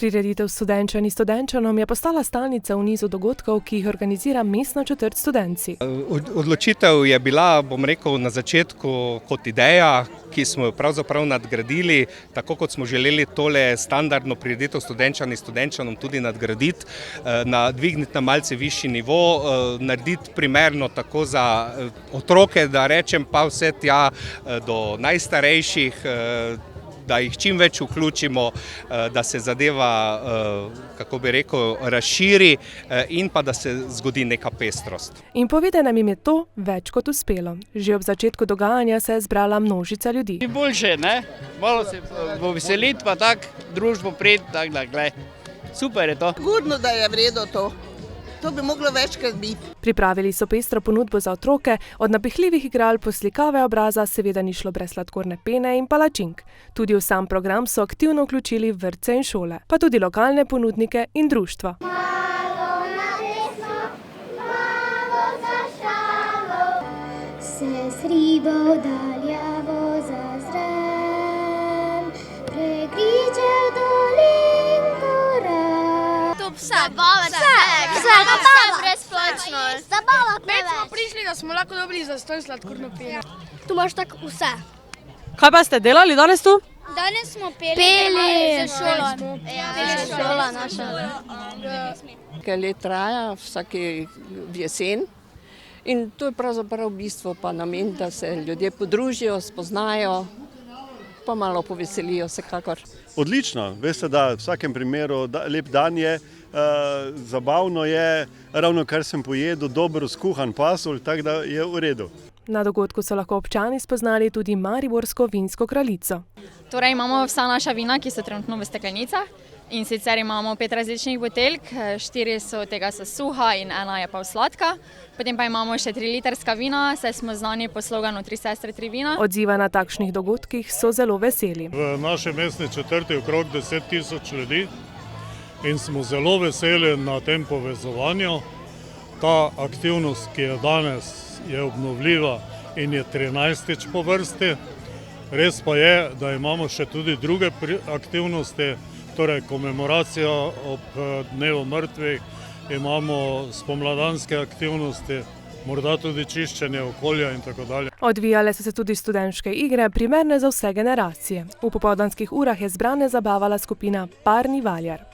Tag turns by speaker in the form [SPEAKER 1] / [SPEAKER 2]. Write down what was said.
[SPEAKER 1] Prireditev Studenčan in Studenčanom je postala stalnica v nizu dogodkov, ki jih organizira mestna četrt Studenci.
[SPEAKER 2] Odločitev je bila, bom rekel, na začetku kot ideja, ki smo jo pravzaprav nadgradili, tako kot smo želeli tole standardno prireditev Studenčan in Studenčanom tudi nadgraditi, dvigniti na malce višji nivo, narediti primerno tako za otroke, da rečem, pa vse tja do najstarejših, da jih čim več vključimo, da se zadeva, kako bi rekel, razširi in pa da se zgodi neka pestrost.
[SPEAKER 1] In povede nam je to več kot uspelo. Že ob začetku dogajanja se je zbrala množica ljudi.
[SPEAKER 3] Ni boljše, ne? Malo se poveseliti, pa tako družbo prijeti, tako da, glej, super je to.
[SPEAKER 4] Sigurno, da je vredo to. To bi moglo večkrat biti.
[SPEAKER 1] Pripravili so pestro ponudbo za otroke, od napihljivih igral po slikave obraza seveda ni šlo brez sladkorne pene in palačink. Tudi v sam program so aktivno vključili vrtce in šole, pa tudi lokalne ponudnike in društva.
[SPEAKER 5] Malo na desno, malo za šalo, se s ribo daljavo zazrem, pregriče v dolin gora.
[SPEAKER 6] Zabava brezplačno.
[SPEAKER 5] Zabava
[SPEAKER 6] Med smo prišli, da smo lahko dobili zastonj sladkorno peno.
[SPEAKER 5] Tu imaš tako vse.
[SPEAKER 7] Kaj pa ste delali danes tu?
[SPEAKER 5] Danes smo peli za šolo.
[SPEAKER 6] Šola naša.
[SPEAKER 8] Nekaj let traja, vsake jesen. In to je pravzaprav bistvo pa namen, da se ljudje podružijo, spoznajo, pa malo poveselijo vsekakor.
[SPEAKER 9] Odlično, veste, da v vsakem primeru lep dan je, zabavno je, ravno kar sem pojedel, dobro skuhan pasulj, tako da je v redu.
[SPEAKER 1] Na dogodku so lahko občani spoznali tudi mariborsko vinsko kraljico.
[SPEAKER 10] Torej imamo vsa naša vina, ki so trenutno v steklenicah. In sicer imamo 5 različnih buteljk, 4 so tega so suha in 1 je pa sladka. Potem pa imamo še 3-litrska vina, saj smo znani po sloganu 3 sestre, 3 vina.
[SPEAKER 1] Odziva na takšnih dogodkih so zelo veseli.
[SPEAKER 11] V naši mestni četrti okrog 10 000 ljudi in smo zelo veseli na tem povezovanju. Ta aktivnost, ki je danes, je obnovljiva in je 13. po vrsti. Res pa je, da imamo še tudi druge aktivnosti, torej komemoracija ob dnevu mrtvih, imamo spomladanske aktivnosti, morda tudi čiščenje okolja in tako dalje.
[SPEAKER 1] Odvijale so se tudi študentske igre, primerne za vse generacije. V popoldanskih urah je zbrane zabavala skupina Parni Valjar.